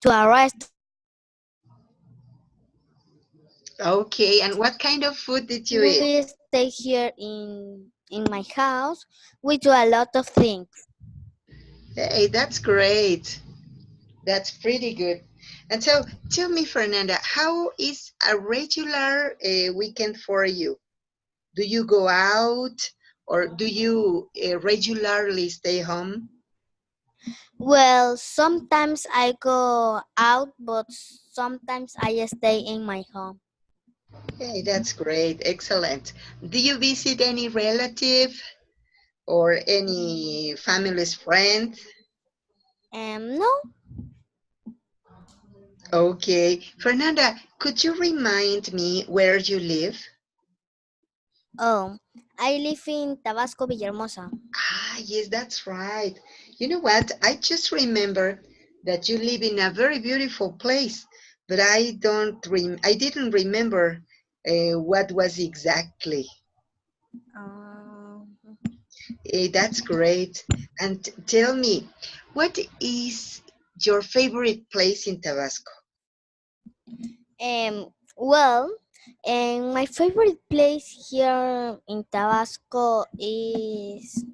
to a restaurant. Okay, and what kind of food did you eat? We stay here in my house. We do a lot of things. Hey, that's great. That's pretty good. And so tell me, Fernanda, how is a regular weekend for you? Do you go out or do you regularly stay home? Well, sometimes I go out, but sometimes I stay in my home. Hey, that's great. Excellent. Do you visit any relative or any family's friend? No. Okay. Fernanda, could you remind me where you live? Oh, I live in Tabasco, Villahermosa. Ah, yes, that's right. You know what? I just remember that you live in a very beautiful place, but I didn't remember what was exactly. Um, That's great. And tell me, what is your favorite place in Tabasco? well, and my favorite place here in Tabasco is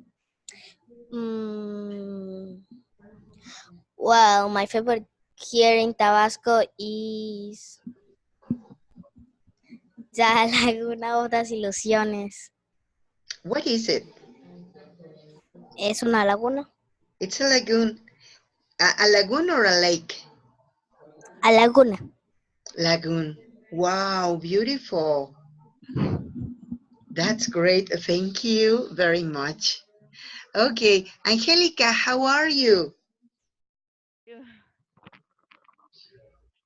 um, well, my favorite here in Tabasco is ya Laguna de las Ilusiones. What is it? Es una laguna. It's a lagoon. A lagoon or a lake? A laguna. Lagoon. Wow, beautiful. That's great. Thank you very much. Okay, Angelica, how are you? You.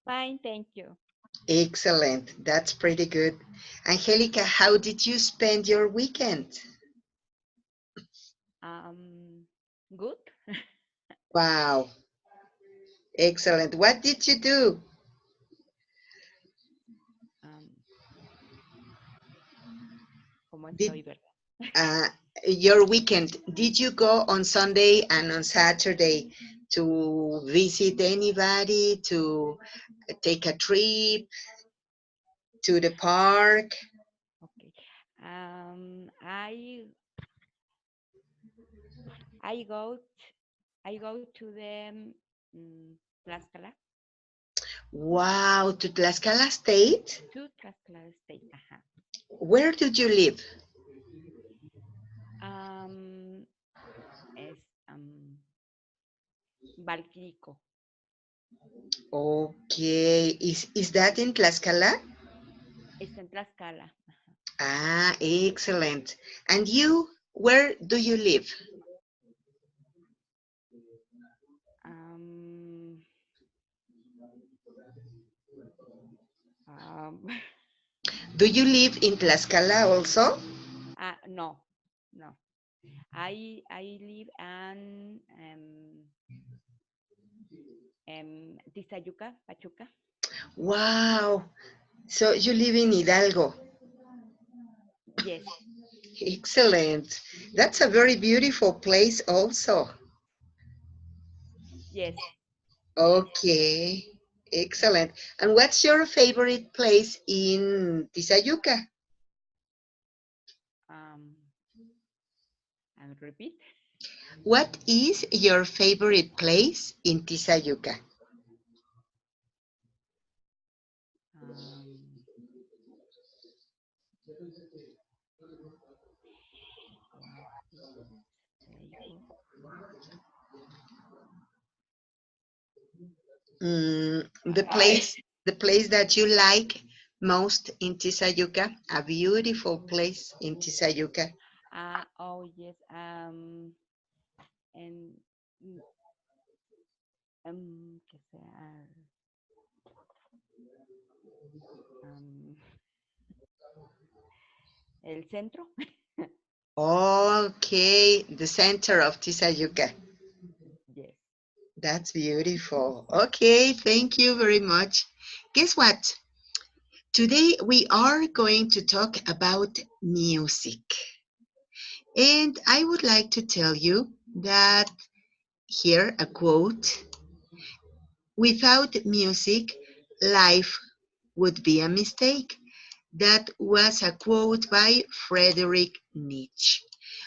Fine, thank you. Excellent. That's pretty good. Angelica, how did you spend your weekend? Good. Wow, excellent. What did you do? Um, ¿Cómo Did estoy, verdad? uh, your weekend? Did you go on Sunday and on Saturday to visit anybody, to take a trip to the park? Okay. Um, I I go I go to the Tlaxcala Wow, to Tlaxcala State? to Tlaxcala State. Ajá. Where did you live? Um, es Valquirico. Okay, is that in Tlaxcala? Está en Tlaxcala. Ah, excellent. And you, where do you live? Um, um, Do you live in Tlaxcala also? no, no. I live in Tizayuca, Pachuca. Wow. So you live in Hidalgo. Yes, Excellent. That's a very beautiful place also. yes. Okay. Excellent. And what's your favorite place in Tizayuca? Um, and repeat. What is your favorite place in Tizayuca? Um, what is favorite? The place that you like most in Tizayuca, a beautiful place in Tizayuca. Oh yes. And mm, ¿qué sea? Um, el centro. Okay, the center of Tizayuca. Yes. That's beautiful. Okay, thank you very much. Guess what? Today we are going to talk about music. And I would like to tell you that here a quote. Without music, life would be a mistake. That was a quote by Friedrich Nietzsche.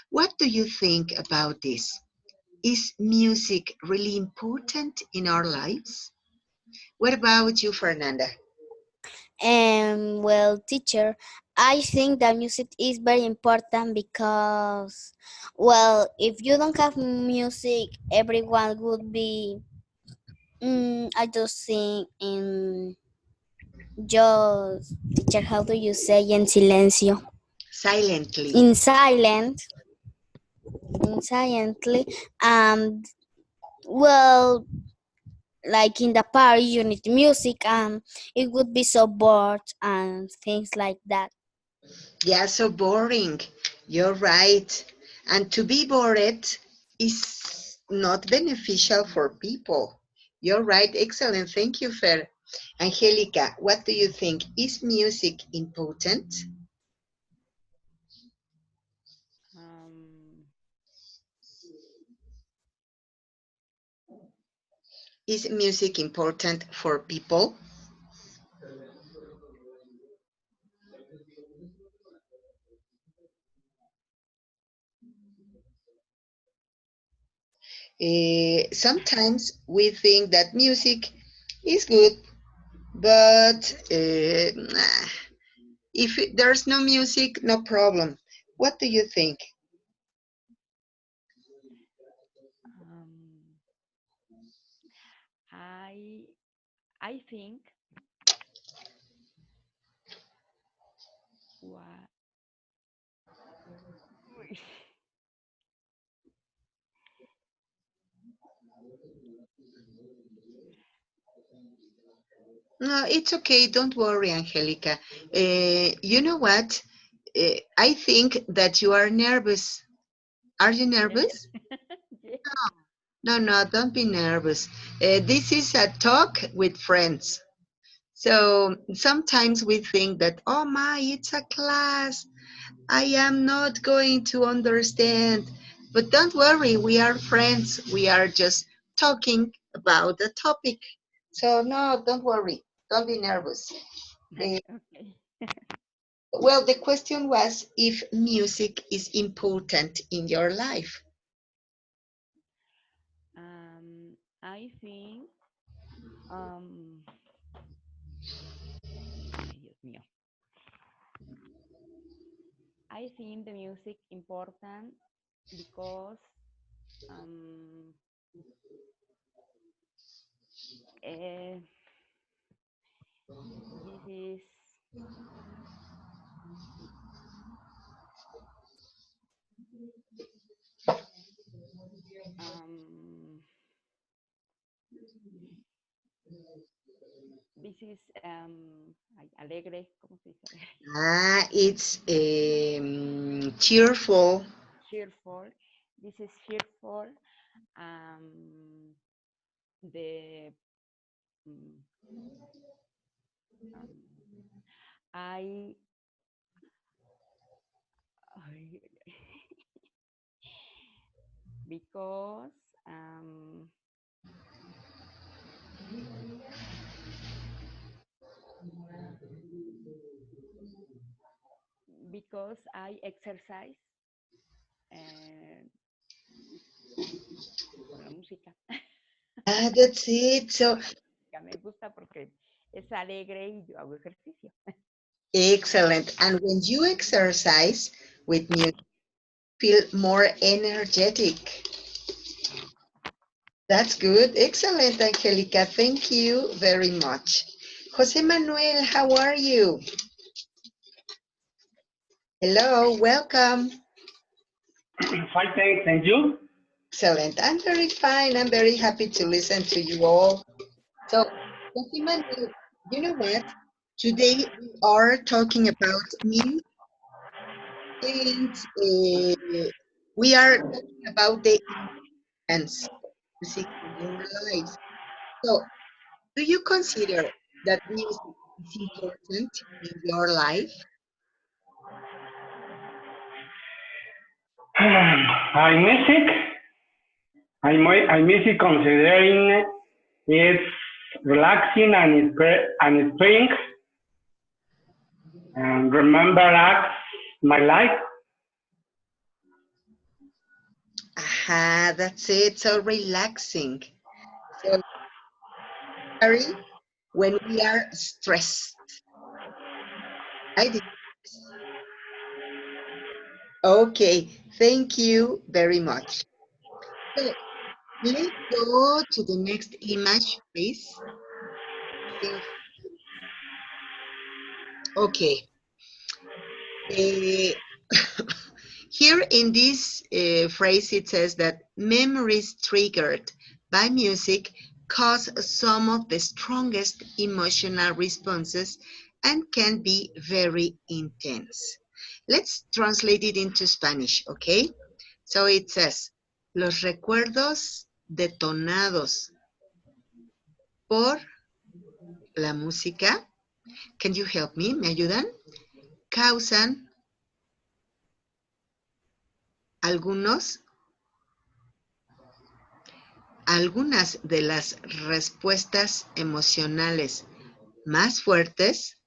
What do you think about this? Is music really important in our lives? What about you, Fernanda? Well, teacher, I think that music is very important because, well, if you don't have music, everyone would be, I just think just, teacher, how do you say en silencio? Silently. In silent, in silently, and well, like in the party, you need music, and it would be so bored and things like that. Yeah, so boring. You're right. And to be bored is not beneficial for people. You're right. Excellent. Thank you, Fer. Angelica, what do you think? Is music important? Um, Is music important for people? Sometimes we think that music is good, but if there's no music, no problem. What do you think? um, I I think what No, it's okay. Don't worry, Angelica. You know what? I think that you are nervous. Are you yes nervous? yes No, no, don't be nervous. This is a talk with friends. So sometimes we think that, oh my, it's a class. I am not going to understand. But don't worry, we are friends. We are just talking about the topic. So no, don't worry. Don't be nervous. Eh, okay. well, the question was if music is important in your life. I think um, ay, Dios mío. I think the music important because um, uh, this is um, this is ay, alegre, ¿cómo se dice alegre? Ah, it's cheerful. Cheerful. This is cheerful. Um, the mm, um, I, ay, because um, because I exercise eh, con la música. Ah, that's it. So Me gusta porque es alegre y yo hago ejercicio. excellent. And when you exercise with music, feel more energetic. That's good. Excellent, Angelica. Thank you very much. Jose Manuel, how are you? Hello, welcome. Fine, thanks. And you? Excellent. I'm very fine. I'm very happy to listen to you all. So, Jose Manuel, you know what? Today we are talking about music and we are talking about the importance of music in our lives. So, do you consider that music is important in your life? I miss it. I miss it considering it. relaxing and spring and remember acts my life. Aha, that's it. So relaxing. So Harry, when we are stressed. I Okay, thank you very much. So let's go to the next image, please. Eh, Okay. eh, Here in this phrase, it says that memories triggered by music cause some of the strongest emotional responses and can be very intense. Let's translate it into Spanish, okay? So it says, los recuerdos detonados por la música, can you help me? ¿Me ayudan? Causan algunos, algunas de las respuestas emocionales más fuertes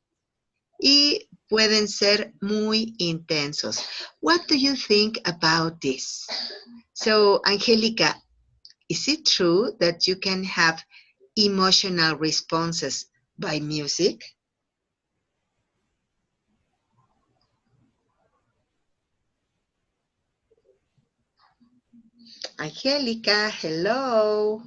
y pueden ser muy intensos. What do you think about this? So, Angelica, is it true that you can have emotional responses by music? Angelica, hello.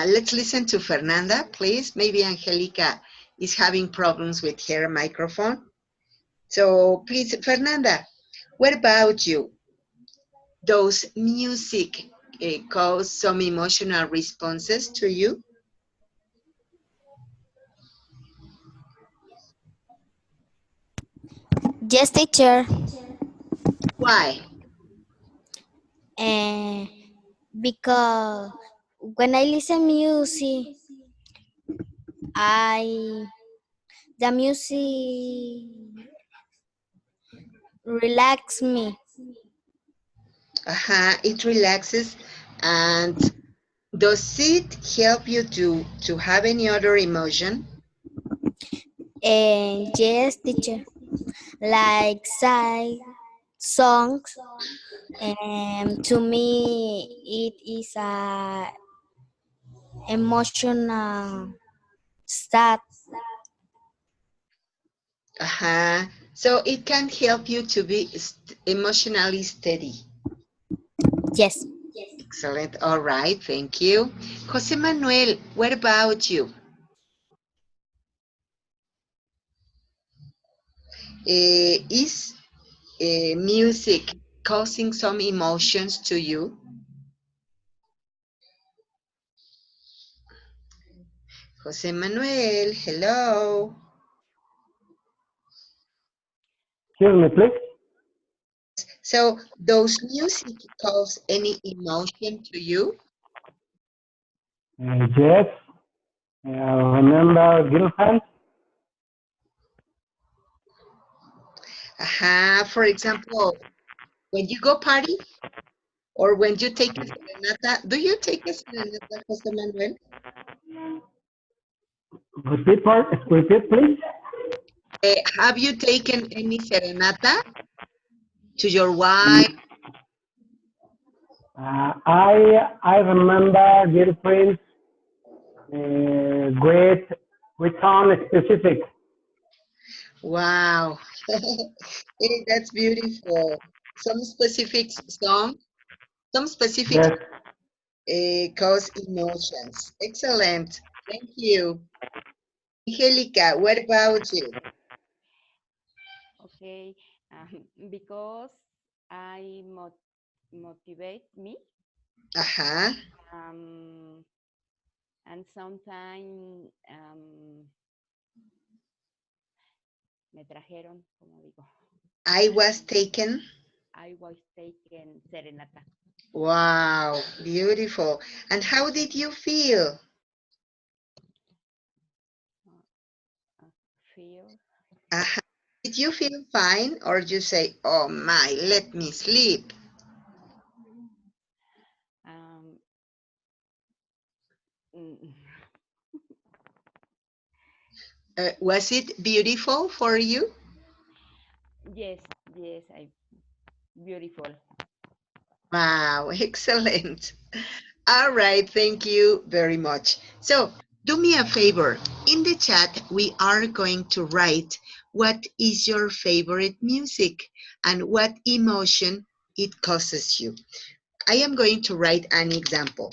Let's listen to Fernanda, please. Maybe Angelica is having problems with her microphone. So please, Fernanda, what about you? Does music cause some emotional responses to you? Yes, teacher. Why? And because when I listen music, I the music relax me. It relaxes. And does it help you to have any other emotion? And yes, teacher, like side songs. And to me, it is a emotional stat. So it can help you to be emotionally steady. Yes. Excellent. All right. Thank you. Jose Manuel, what about you? Is music causing some emotions to you? Jose Manuel, hello. Excuse me, please. So, does music cause any emotion to you? Yes. Remember girlfriend? For example, when you go party or when you take a serenata, do you take a serenata, Jose Manuel? Repeat, please. Have you taken any serenata to your wife? I remember girlfriends with some specific. Wow, that's beautiful. Some specific song, some specific Yes. cause emotions. Excellent. Thank you. Angelica, what about you? Okay, because I motivate me, Ajá. um, and sometimes me trajeron, como digo, I was taken. I was taken serenata. Wow, beautiful. And how did you feel? Uh, Feel Ajá. Did you feel fine or you say, oh my, let me sleep? Was it beautiful for you? Yes, yes, I beautiful. Wow, excellent. All right, thank you very much. So, do me a favor. In the chat, we are going to write what is your favorite music and what emotion it causes you. I am going to write an example.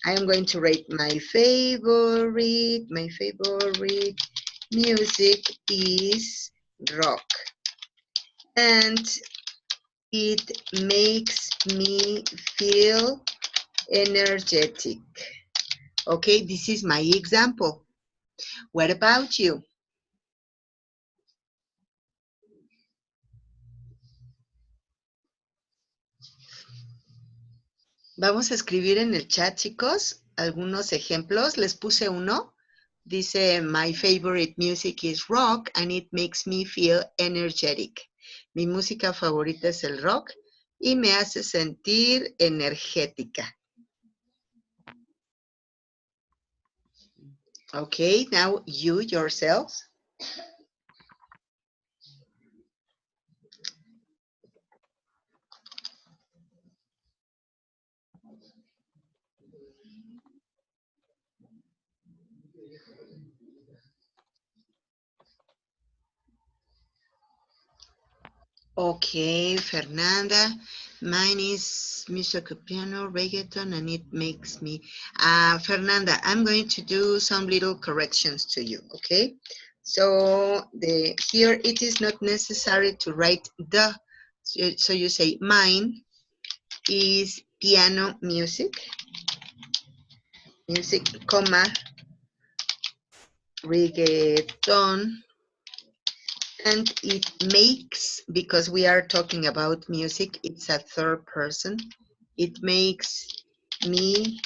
I am going to write my favorite music is rock. And it makes me feel energetic. Okay, this is my example. What about you? Vamos a escribir en el chat, chicos, algunos ejemplos. Les puse uno. Dice, my favorite music is rock and it makes me feel energetic. Mi música favorita es el rock y me hace sentir energética. Okay, now you yourselves. Okay, Fernanda. Mine is musical piano, reggaeton, and it makes me... Fernanda, I'm going to do some little corrections to you, okay? So here it is not necessary to write the, so you say mine is piano music, comma, reggaeton, and it makes, because we are talking about music, it's a third person. It makes me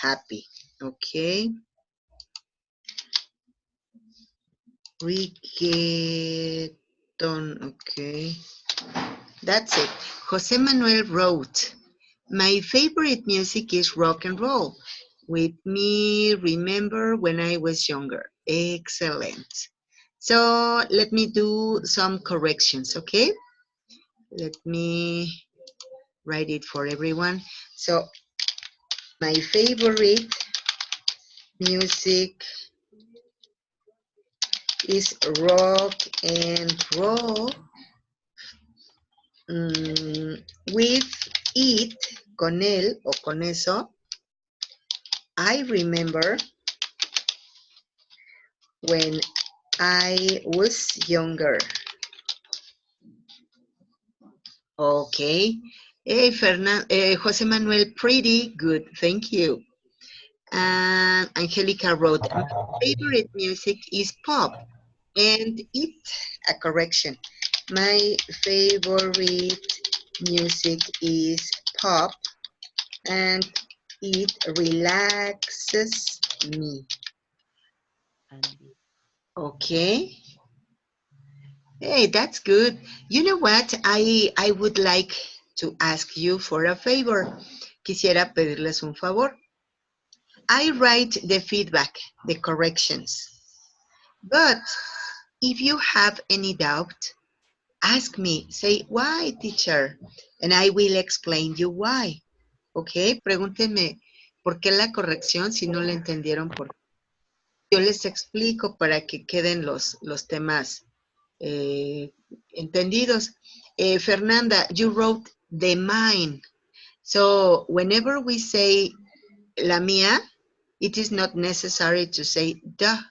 happy. Okay. Reggaeton. Okay. That's it. Jose Manuel wrote, my favorite music is rock and roll. With me, remember when I was younger. Excellent. So let me do some corrections, okay? Let me write it for everyone. So my favorite music is rock and roll. With it, con él o con eso, I remember when I was younger. Okay. Hey, Jose Manuel, pretty good. Thank you. And Angelica wrote, my favorite music is pop. And it, a correction, my favorite music is pop and it relaxes me. Andy. Okay. Hey, that's good. You know what? I would like to ask you for a favor. Quisiera pedirles un favor. I write the feedback, the corrections. But if you have any doubt, ask me. Say, why, teacher? And I will explain you why. Okay, pregúntenme por qué la corrección si no la entendieron. Yo les explico para que queden los temas entendidos. Fernanda, you wrote the mine. So whenever we say la mía, it is not necessary to say the.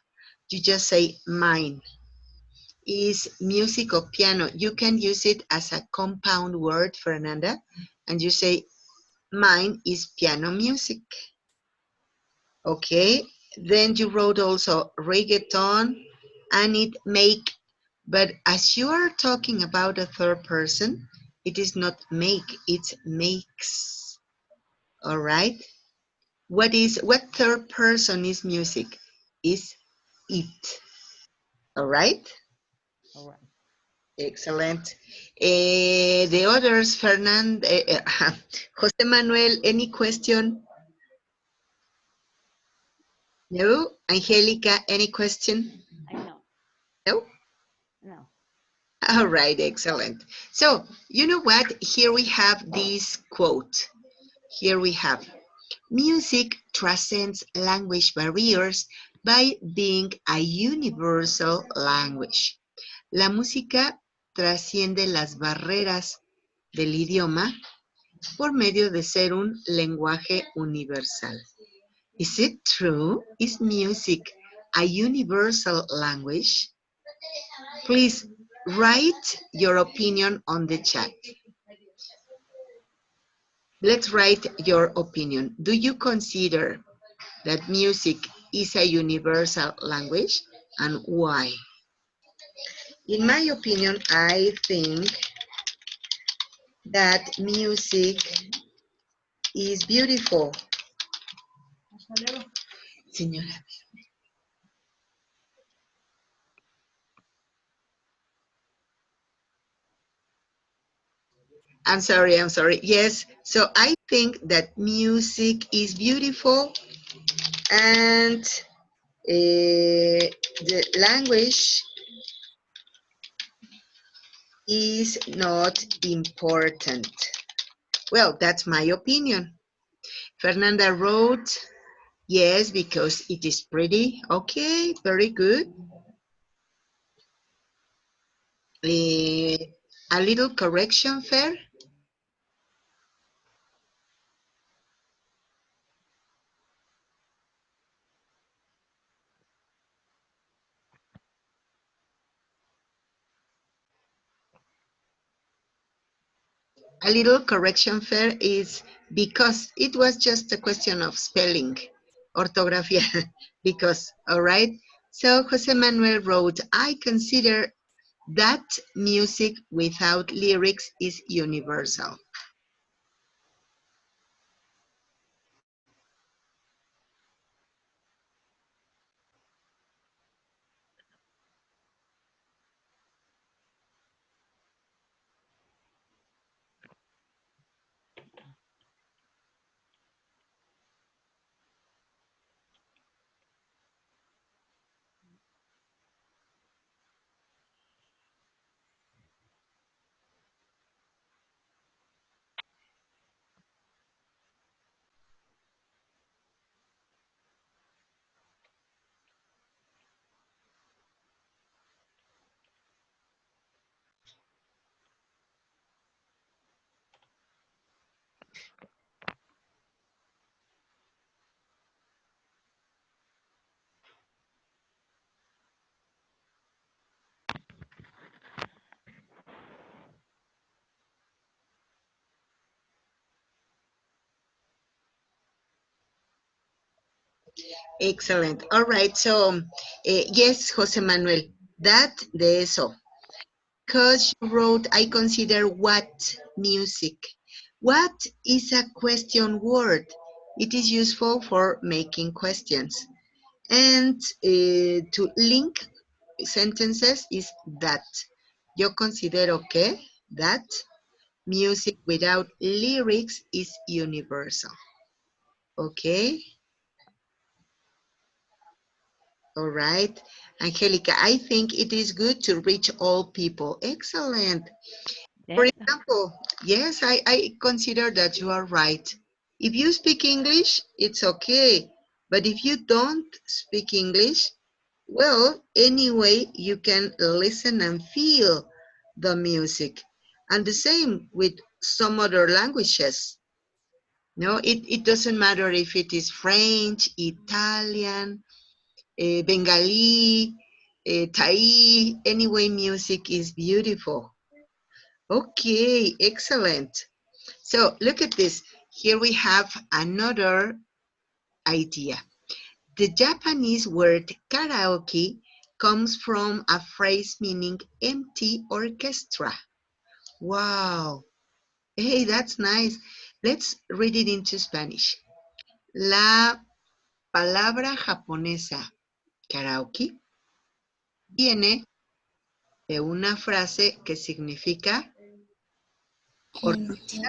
You just say mine. Is music or piano. You can use it as a compound word, Fernanda, and you say mine is piano music. Okay, then you wrote also reggaeton and it make, but as you are talking about a third person, it is not make, it's makes. All right. What third person is music? Is it. All right. All right. Excellent. The others, Jose Manuel, any question? No? Angelica, any question? No, No? no. All right, excellent. So, you know what? Here we have this quote. Here we have, music transcends language barriers by being a universal language. La música trasciende las barreras del idioma por medio de ser un lenguaje universal. Is it true? Is music a universal language? Please write your opinion on the chat. Let's write your opinion. Do you consider that music is a universal language, and why? In my opinion, I think that music is beautiful. Señora. I'm sorry, I'm sorry. Yes, so I think that music is beautiful and the language is not important. Well, that's my opinion. Fernanda wrote, yes, because it is pretty. Okay, very good. A little correction, Fer. A little correction, Fer, is because it was just a question of spelling, ortografía, because, all right? So Jose Manuel wrote, I consider that music without lyrics is universal. Excellent. All right. So, yes, Jose Manuel, that de eso. Because you wrote, I consider what music. What is a question word? It is useful for making questions. And to link sentences is that. Yo considero que that music without lyrics is universal. Okay? All right. Angelica, I think it is good to reach all people. Excellent. For ¿Cierto? example, yes, I consider that you are right. If you speak English, it's okay. But if you don't speak English, well, anyway, you can listen and feel the music. And the same with some other languages. No, it doesn't matter if it is French, Italian, Bengali, Thai, anyway, music is beautiful. Okay, excellent. So look at this. Here we have another idea. The Japanese word karaoke comes from a phrase meaning empty orchestra. Wow. Hey, that's nice. Let's read it into Spanish. La palabra japonesa karaoke viene de una frase que significa Gente,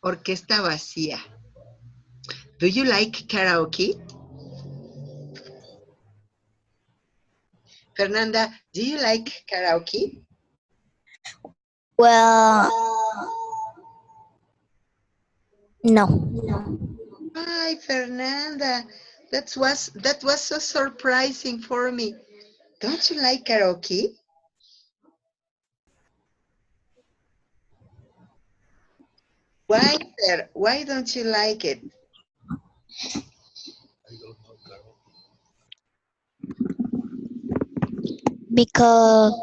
orquesta vacía. Do you like karaoke? Fernanda, do you like karaoke? Well, no. Hi, Fernanda. That was so surprising for me. Don't you like karaoke? Why, sir? Why don't you like it? Because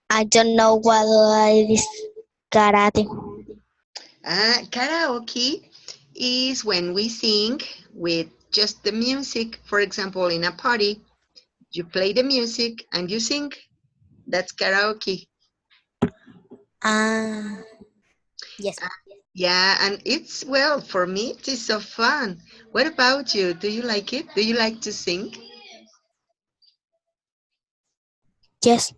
I don't know what it is karate. Karaoke is when we sing with just the music. For example, in a party, you play the music and you sing. That's karaoke. Ah, yes. Yeah, and it's, well, for me, it is so fun. What about you? Do you like it? Do you like to sing? Yes.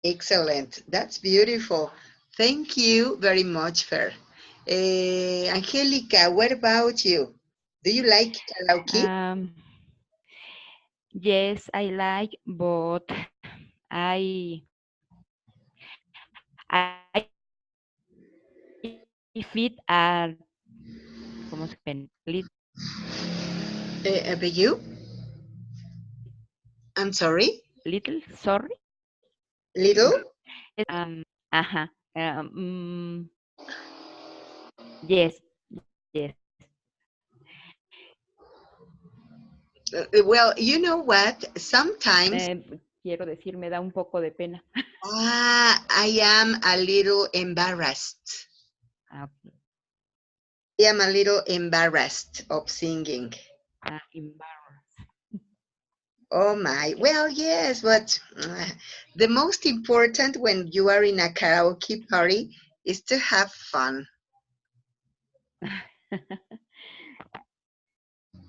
Excellent. That's beautiful. Thank you very much, Fer. Angelica, what about you? Do you like karaoke? Um, yes, I like, but I fit a, ¿cómo se ven? But you? I'm sorry? Little, sorry. Little? Ajá. Yes, yes. Well, you know what? Sometimes Quiero decir, me da un poco de pena. I am a little embarrassed. Ah, ok. I am a little embarrassed of singing. Embarrassed. Oh my. Well, yes, but the most important when you are in a karaoke party is to have fun.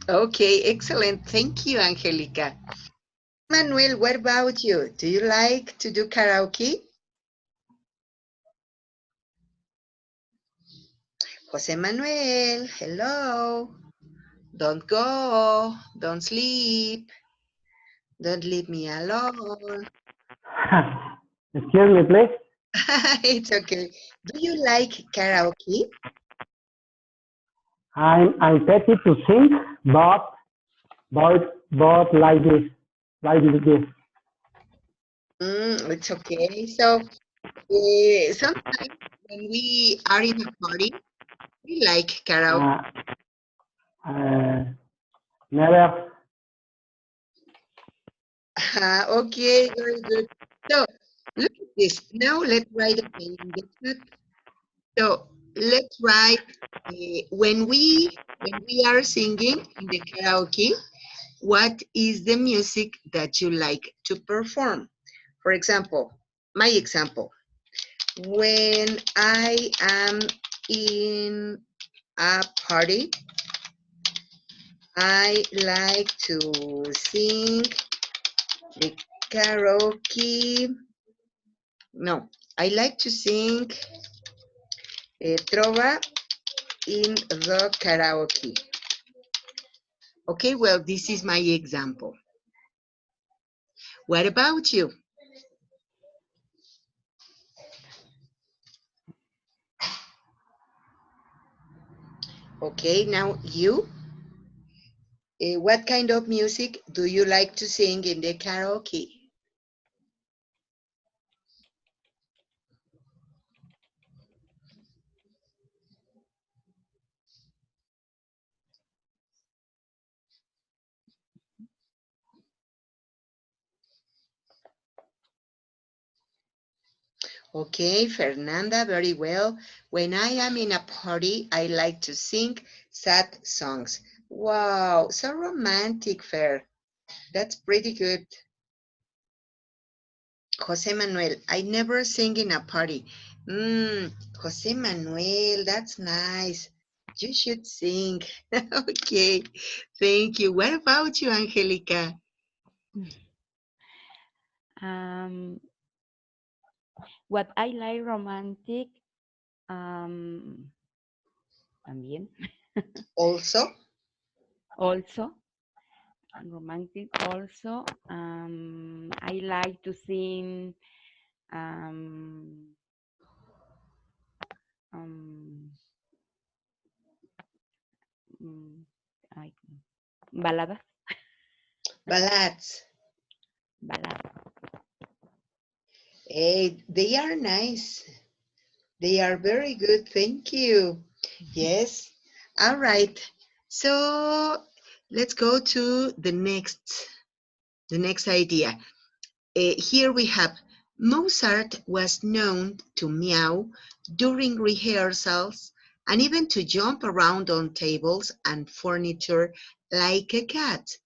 Okay, excellent. Thank you, Angelica. Manuel, what about you? Do you like to do karaoke? Jose Manuel, hello. Don't go. Don't sleep. Don't leave me alone. Excuse me, please. It's okay. Do you like karaoke? I'm petty to sing, but like this. It's okay. So sometimes when we are in a party, we like karaoke. Uh, uh, Never. Okay, very good. So look at this. Now let's write a pen in the chat. So let's write when we are singing in the karaoke, what is the music that you like to perform? For example, my example, when I am in a party, I like to sing the karaoke. No, I like to sing trova in the karaoke. Okay, well, this is my example. What about you? Okay, now you. What kind of music do you like to sing in the karaoke? Okay, Fernanda, very well. When I am in a party, I like to sing sad songs. Wow, so romantic, Fer. That's pretty good. Jose Manuel, I never sing in a party. Jose Manuel, that's nice. You should sing. Okay, thank you. What about you, Angelica? Um, what I like romantic, también, Also, also. romantic also. I like to sing um, um, mm, ay, baladas, Ballads. baladas. Hey, they are nice. They are very good. Thank you. Yes. All right. So let's go to the next idea. Here we have Mozart was known to meow during rehearsals and even to jump around on tables and furniture like a cat.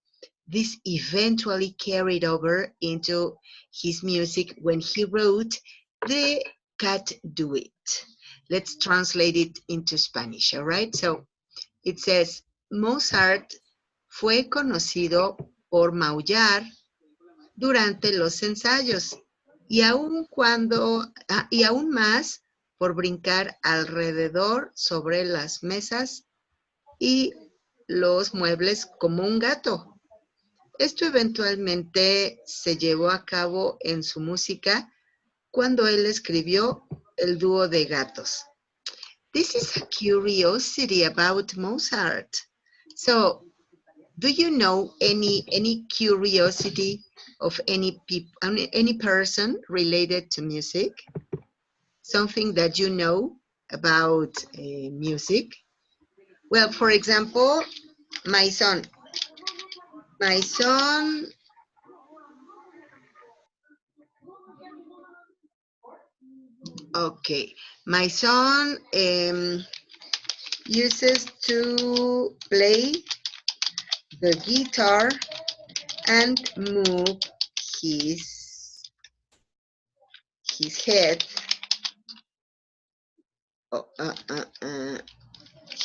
This eventually carried over into his music when he wrote The Cat Do It. Let's translate it into Spanish, all right? So it says, Mozart fue conocido por maullar durante los ensayos y aún más por brincar alrededor sobre las mesas y los muebles como un gato. Esto eventualmente se llevó a cabo en su música cuando él escribió el dúo de gatos. This is a curiosity about Mozart. So, do you know any curiosity of any person related to music? Something that you know about music? Well, for example, my son. My son, okay. My son uses to play the guitar and move his his head. Oh,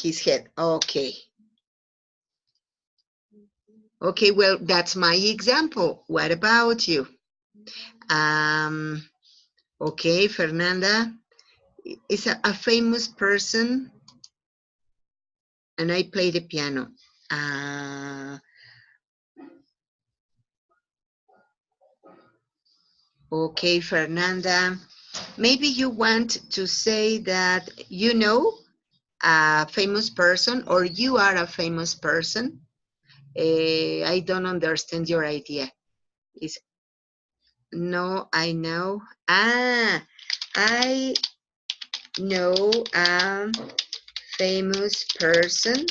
his head. Okay. Okay, well, that's my example. What about you? Um, okay, Fernanda is a famous person, and I play the piano. Okay, Fernanda, maybe you want to say that you know a famous person or you are a famous person. I don't understand your idea. Is no, I know. I know a famous person.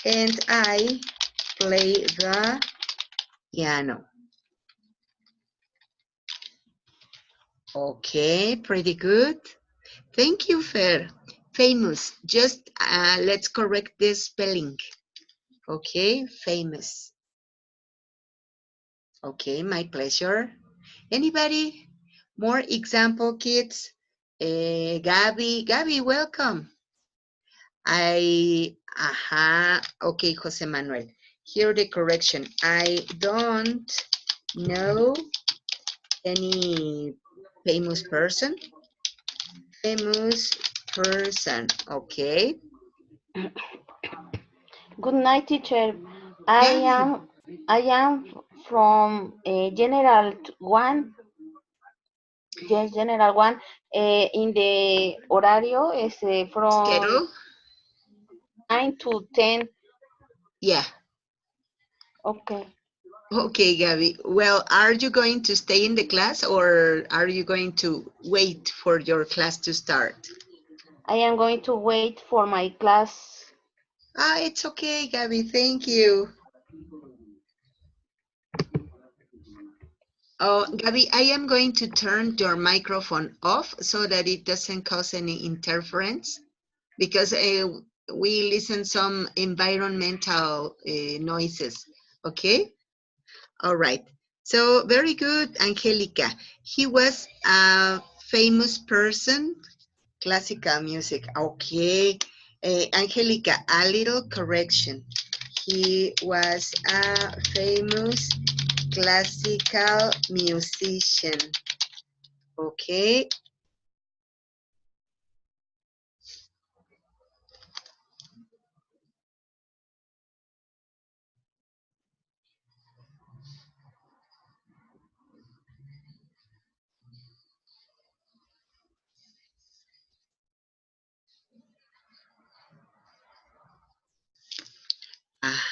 And I play the piano. Okay, pretty good. Thank you, Fer. Famous. Just let's correct this spelling. Okay, famous. Okay, my pleasure. Anybody? More example, kids? Gabby, welcome. Okay, Jose Manuel. Here the correction. I don't know any famous person. Famous person, okay. Good night, teacher. I Gabby, am I am from General One. Yes, General One. In the horario is from schedule? 9 to 10. Yeah. Okay. Okay, Gabby. Well, are you going to stay in the class or are you going to wait for your class to start? I am going to wait for my class. It's okay, Gabby. Thank you. Oh, Gabby, I am going to turn your microphone off so that it doesn't cause any interference because we listen some environmental noises. Okay? All right. So very good, Angelica. He was a famous person, classical music. Okay. Angelica, a little correction. He was a famous classical musician. Okay.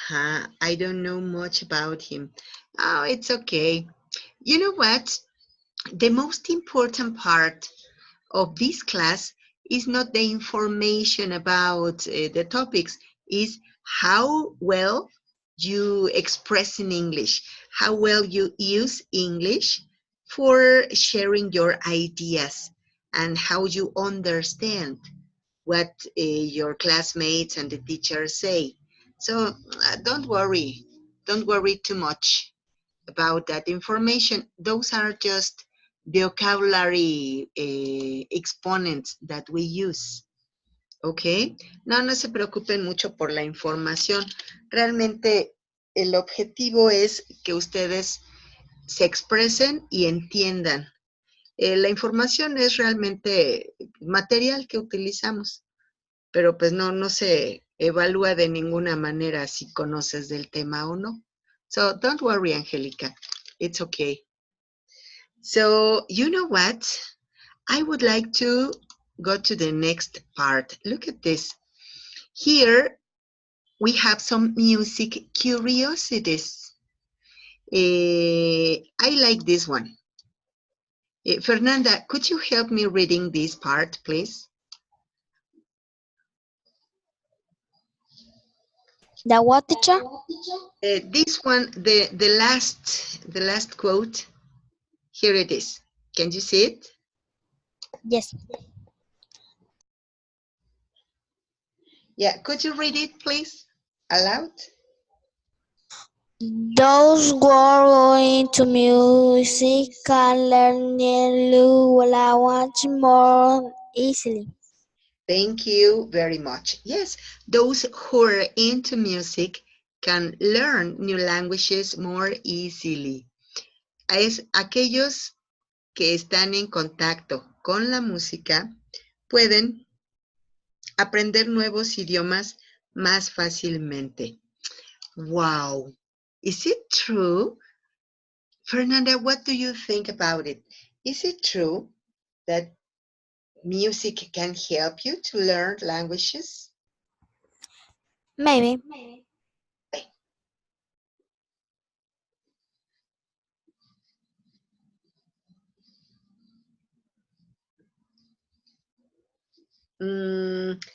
I don't know much about him. Oh, it's okay. You know what? The most important part of this class is not the information about the topics, is how well you express in English, how well you use English for sharing your ideas, and how you understand what your classmates and the teachers say. So don't worry too much about that information. Those are just vocabulary exponents that we use. ¿Ok? No, no se preocupen mucho por la información. Realmente el objetivo es que ustedes se expresen y entiendan. La información es realmente material que utilizamos, pero pues no se evalúa de ninguna manera si conoces del tema o no. So don't worry, Angélica. It's okay. So you know what? I would like to go to the next part. Look at this. Here we have some music curiosities. I like this one. Fernanda, could you help me reading this part, please? The what, teacher? This one, the last quote. Here it is. Can you see it? Yes. Yeah, could you read it, please? Aloud? Those who are into music can learn new language more easily. Thank you very much. Yes, those who are into music can learn new languages more easily. Es aquellos que están en contacto con la música pueden aprender nuevos idiomas más fácilmente. Wow. Is it true? Fernanda, what do you think about it? Is it true that music can help you to learn languages? Maybe.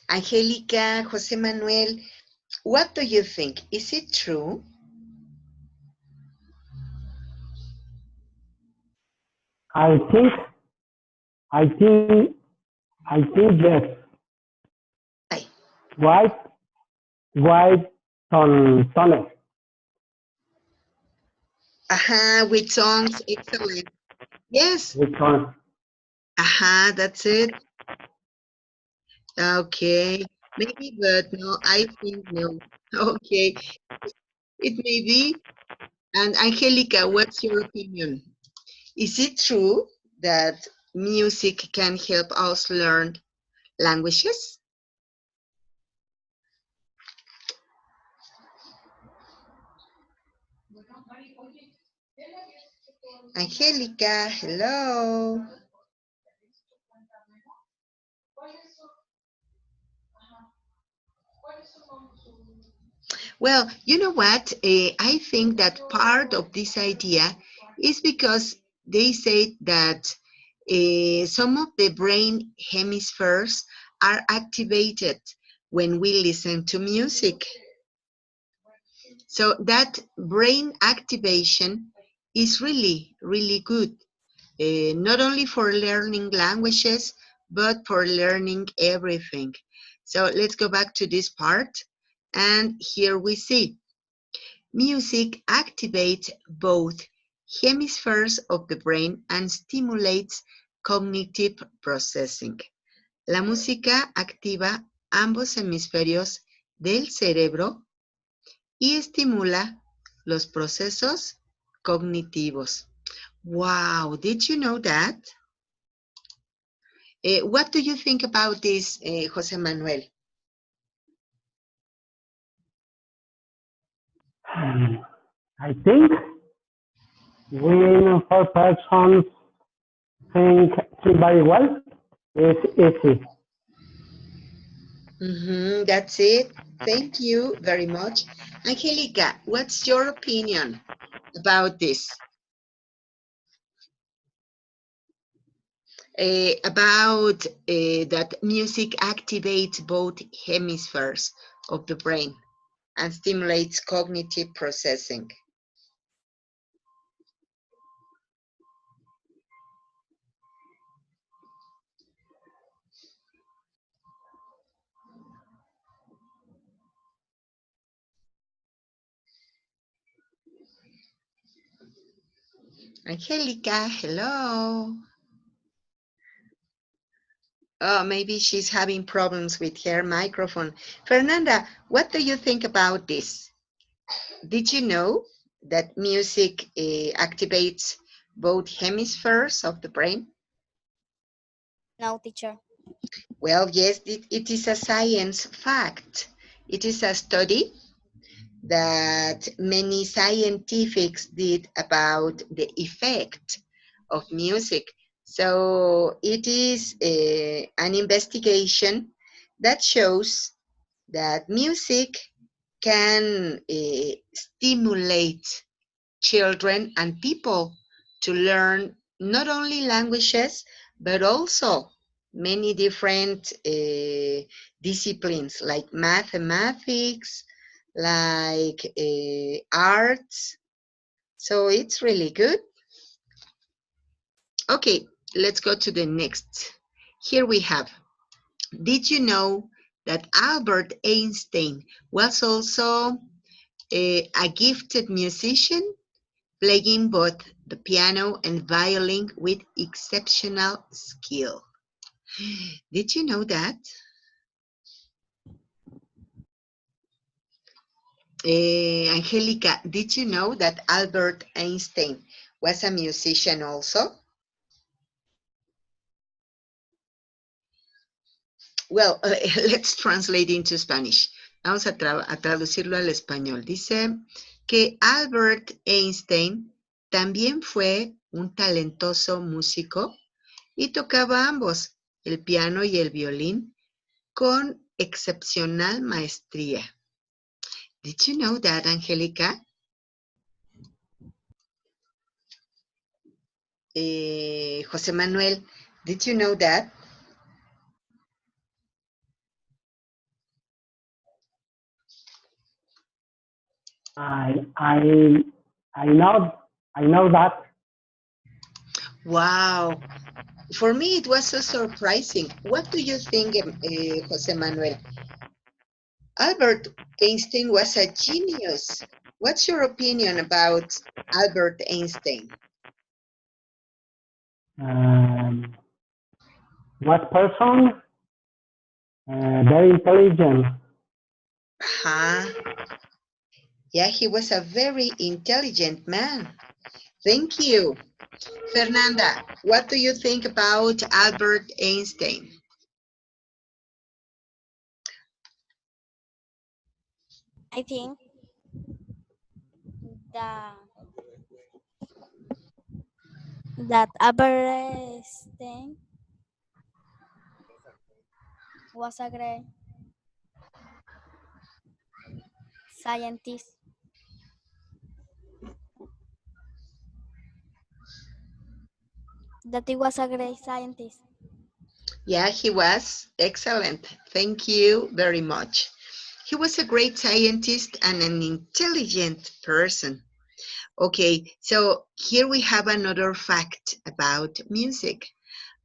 Angélica, José Manuel, what do you think? Is it true? I think, I think, I think yes. Ay, White, white tone, with songs, excellent. Yes, with tone. that's it. Okay, maybe, but no, I think no. Okay, it may be. And Angelica, what's your opinion? Is it true that music can help us learn languages? Angelica, hello. Well, you know what? I think that part of this idea is because they say that some of the brain hemispheres are activated when we listen to music. So that brain activation is really, really good, not only for learning languages, but for learning everything. So let's go back to this part. And here we see music activates both hemispheres of the brain and stimulates cognitive processing. La música activa ambos hemisferios del cerebro y estimula los procesos cognitivos. Wow, did you know that? What do you think about this, José Manuel? I think when four persons think very well, it's easy. That's it. Thank you very much. Angelica, what's your opinion about this? That music activates both hemispheres of the brain and stimulates cognitive processing. Angelica, hello. Oh, maybe she's having problems with her microphone. Fernanda, what do you think about this? Did you know that music activates both hemispheres of the brain? No, teacher. Well, yes, it is a science fact. It is a study that many scientists did about the effect of music. So it is an investigation that shows that music can stimulate children and people to learn not only languages but also many different disciplines like mathematics, like arts. So it's really good. Okay, let's go to the next. Here we have, did you know that Albert Einstein was also a gifted musician, playing both the piano and violin with exceptional skill? Did you know that? Angelica, did you know that Albert Einstein was a musician also? Well, let's translate into Spanish. Vamos a traducirlo al español. Dice que Albert Einstein también fue un talentoso músico y tocaba ambos, el piano y el violín, con excepcional maestría. Did you know that, Angelica? José Manuel, did you know that? I I I know that. Wow. For me, it was so surprising. What do you think, José Manuel? Albert Einstein was a genius. What's your opinion about Albert Einstein? Um, what person? Very intelligent. Huh? Yeah, he was a very intelligent man. Thank you. Fernanda, what do you think about Albert Einstein? I think that Albert Einstein was a great scientist. That he was a great scientist. Yeah, he was excellent. Thank you very much. He was a great scientist and an intelligent person. Okay, so here we have another fact about music.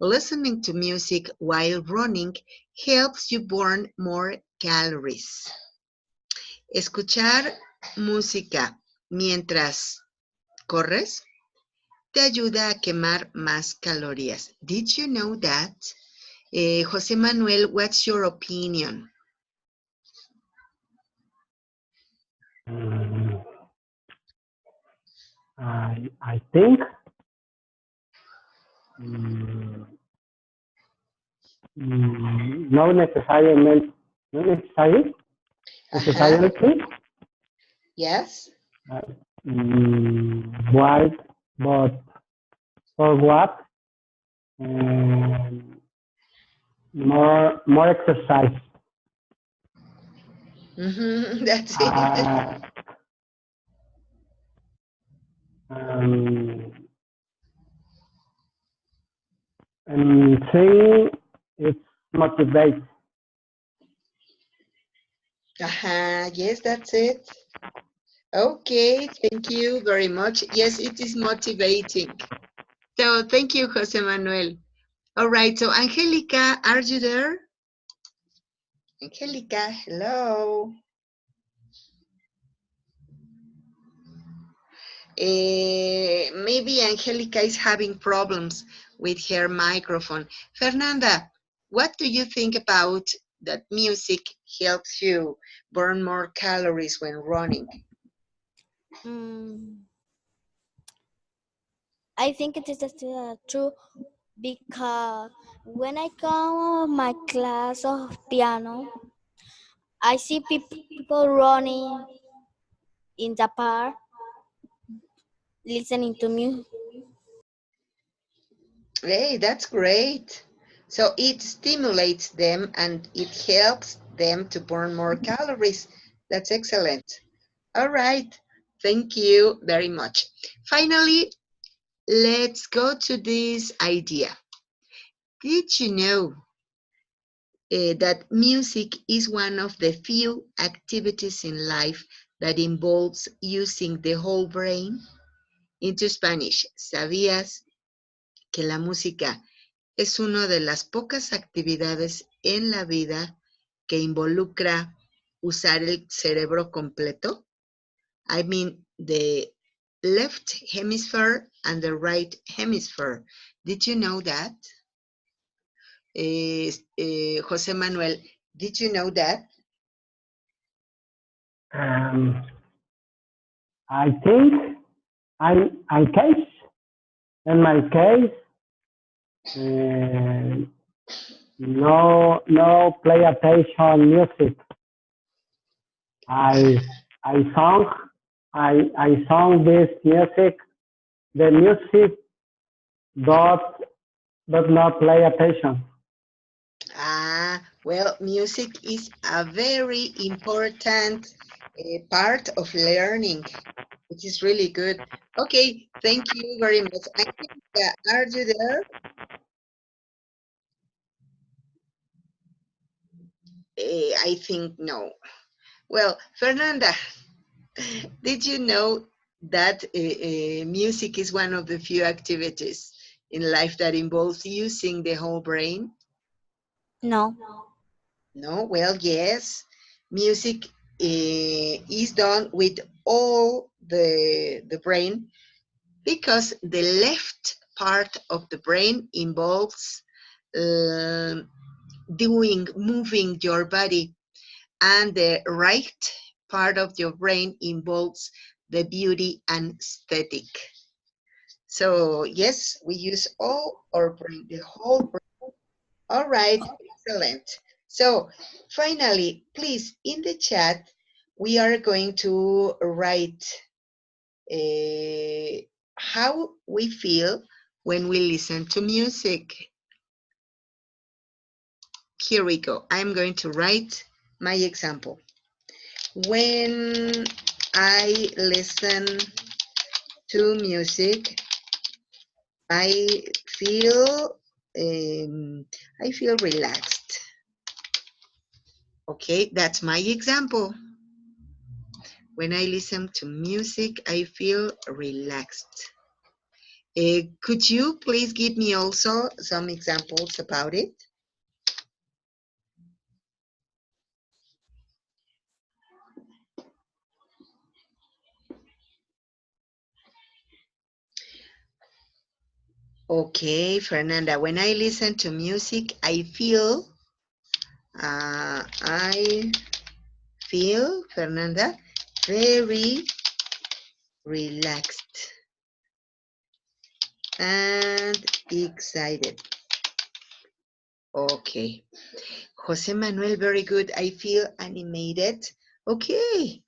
Listening to music while running helps you burn more calories. Escuchar música mientras corres te ayuda a quemar más calorías. Did you know that? José Manuel, what's your opinion? Mm, I think mm, no necessarily no necessary Uh-huh. necessarily Yes. uh, why, but for what? Um, more exercise. That's it. Uh, um, and sing, it's motivate. Yes, that's it. Okay, thank you very much. Yes, it is motivating. So thank you, Jose Manuel. All right, so Angelica, are you there? Angelica, hello. Maybe Angelica is having problems with her microphone. Fernanda, what do you think about that music helps you burn more calories when running? Mm, I think it is true because when I come my class of piano, I see people running in the park, listening to music. Hey, that's great. So it stimulates them and it helps them to burn more calories. That's excellent. All right. Thank you very much. Finally, let's go to this idea. Did you know that music is one of the few activities in life that involves using the whole brain? Into Spanish, ¿sabías que la música es una de las pocas actividades en la vida que involucra usar el cerebro completo? I mean, the left hemisphere and the right hemisphere. Did you know that? Jose Manuel, did you know that? Um, I think I case in my case uh, no play attention music. I I song I song this music. The music dot but not play attention. Well, music is a very important part of learning, which is really good. Okay, thank you very much. Angelica, are you there? I think no. Well, Fernanda, did you know that music is one of the few activities in life that involves using the whole brain? No. No, well, yes. Music is done with all the brain because the left part of the brain involves um moving your body, and the right part of your brain involves the beauty and aesthetic. So yes, we use all our brain, the whole brain. All right, excellent. So finally, please, in the chat, we are going to write how we feel when we listen to music. Here we go. I'm going to write my example. When I listen to music, I feel I feel relaxed. Okay, that's my example. When I listen to music, I feel relaxed. Could you please give me also some examples about it? Okay, Fernanda, when I listen to music, I feel, Fernanda, very relaxed and excited. Okay. Jose Manuel, very good. I feel animated. Okay,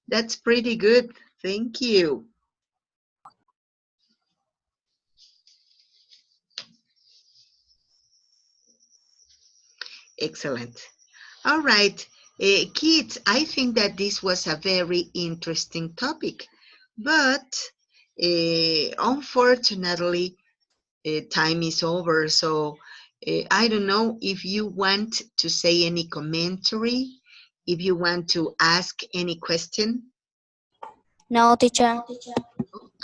that's pretty good. Thank you. Excellent. All right. Kids, I think that this was a very interesting topic, but unfortunately, time is over. So I don't know if you want to say any commentary, if you want to ask any question. No, teacher.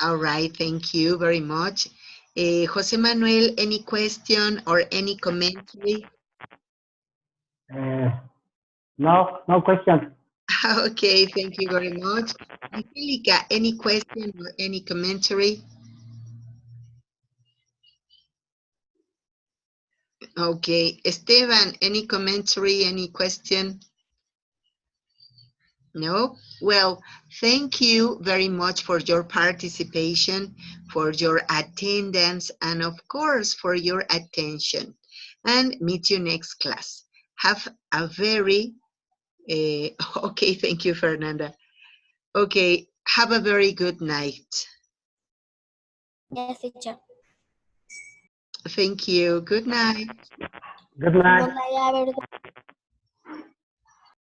All right, thank you very much. Jose Manuel, any question or any commentary? Uh, no, no question. Okay, thank you very much. Angelica, any question or any commentary? Okay, Esteban, any commentary, any question? No? Well, thank you very much for your participation, for your attendance, and of course, for your attention. And meet you next class. Have a very, okay, thank you, Fernanda. Okay, have a very good night. Yes, teacher. Thank you. Good night. Good Good night. night, everybody.